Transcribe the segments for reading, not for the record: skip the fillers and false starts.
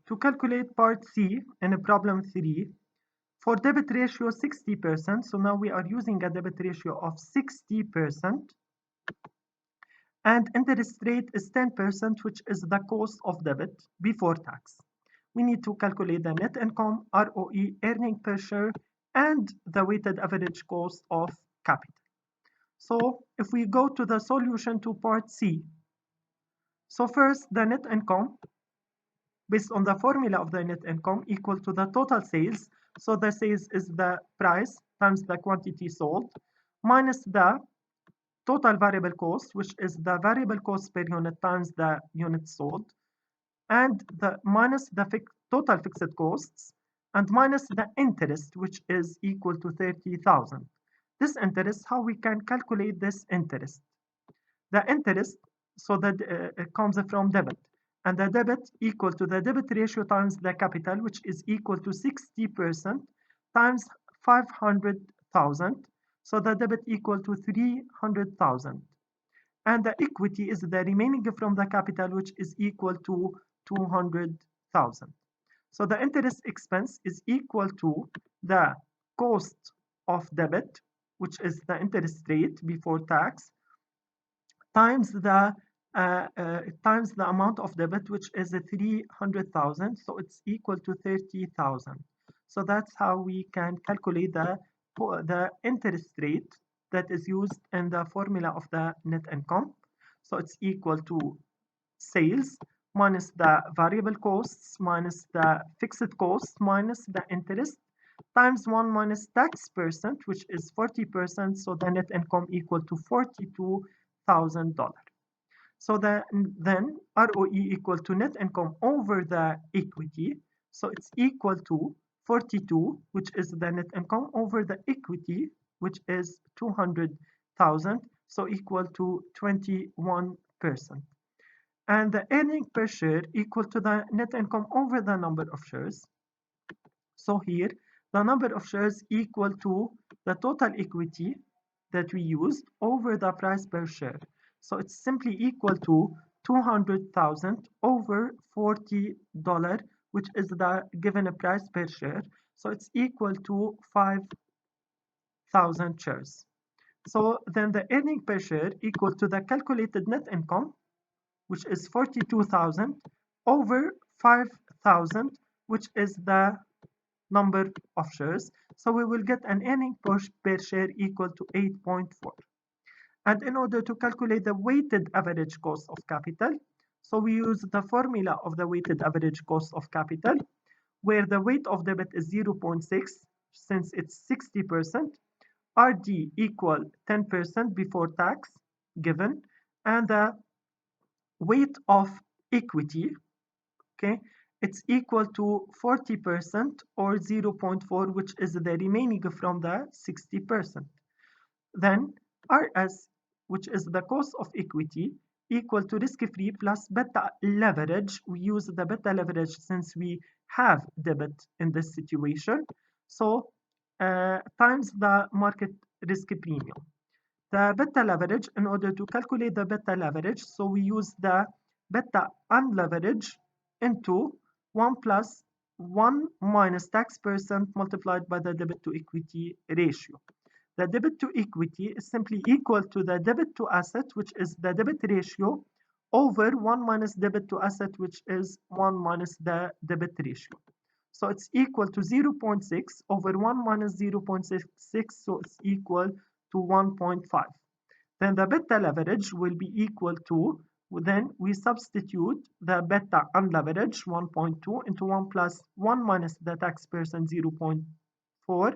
To calculate part C in problem 3, for debit ratio 60%, so now we are using a debit ratio of 60%, and interest rate is 10%, which is the cost of debit before tax. We need to calculate the net income, ROE, earning per share, and the weighted average cost of capital. So if we go to the solution to part C, so first the net income, based on the formula of the net income, equal to the total sales. So the sales is the price times the quantity sold minus the total variable cost, which is the variable cost per unit times the units sold, and the minus the total fixed costs, and minus the interest, which is equal to 30,000. This interest, how we can calculate this interest? The interest, so that it comes from debit, and the debit equal to the debit ratio times the capital, which is equal to 60% times 500,000. So the debit equal to 300,000. And the equity is the remaining from the capital, which is equal to 200,000. So the interest expense is equal to the cost of debit, which is the interest rate before tax, times the amount of debit, which is 300,000. So it's equal to 30,000. So that's how we can calculate the interest rate that is used in the formula of the net income. So it's equal to sales minus the variable costs minus the fixed costs minus the interest times 1 minus tax percent, which is 40%. So the net income equal to $42,000. So then ROE equal to net income over the equity. So it's equal to 42, which is the net income, over the equity, which is 200,000. So equal to 21%. And the earning per share equal to the net income over the number of shares. So here, the number of shares equal to the total equity that we used over the price per share. So it's simply equal to 200,000 over $40, which is the given price per share. So it's equal to 5,000 shares. So then the earning per share equal to the calculated net income, which is 42,000 over 5,000, which is the number of shares. So we will get an earning per share equal to 8.4. And in order to calculate the weighted average cost of capital, so we use the formula of the weighted average cost of capital, where the weight of debit is 0.6, since it's 60%, RD equal 10% before tax given, and the weight of equity, okay, it's equal to 40% or 0.4, which is the remaining from the 60%. Then RS, which is the cost of equity, equal to risk-free plus beta leverage. We use the beta leverage since we have debit in this situation. So times the market risk premium. The beta leverage, in order to calculate the beta leverage, so we use the beta unleverage into 1 plus 1 minus tax percent multiplied by the debit to equity ratio. The debit to equity is simply equal to the debit to asset, which is the debit ratio, over 1 minus debit to asset, which is 1 minus the debit ratio. So it's equal to 0.6 over 1 minus 0.66, so it's equal to 1.5. Then the beta leverage will be equal to, then we substitute the beta unleverage 1.2 into 1 plus 1 minus the tax percent 0.4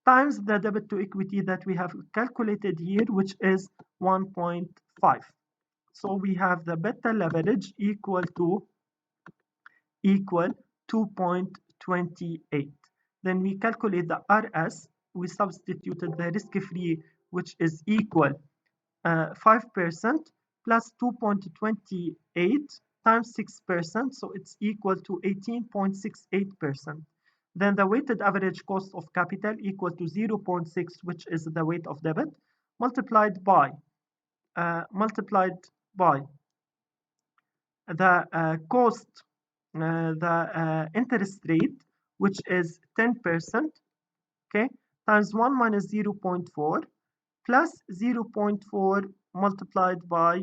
times the debit to equity that we have calculated here, which is 1.5. So we have the beta leverage equal 2.28. Then we calculate the RS. We substituted the risk-free, which is equal 5% plus 2.28 times 6%, so it's equal to 18.68%. Then the weighted average cost of capital equal to 0.6, which is the weight of debit, multiplied by the cost the interest rate, which is 10%, okay, times 1 minus 0.4 plus 0.4 multiplied by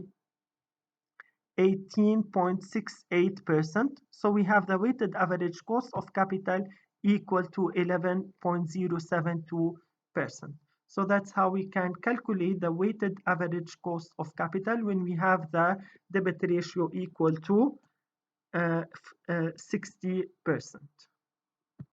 18.68%. So we have the weighted average cost of capital equal to 11.072%. So that's how we can calculate the weighted average cost of capital when we have the debit ratio equal to 60%.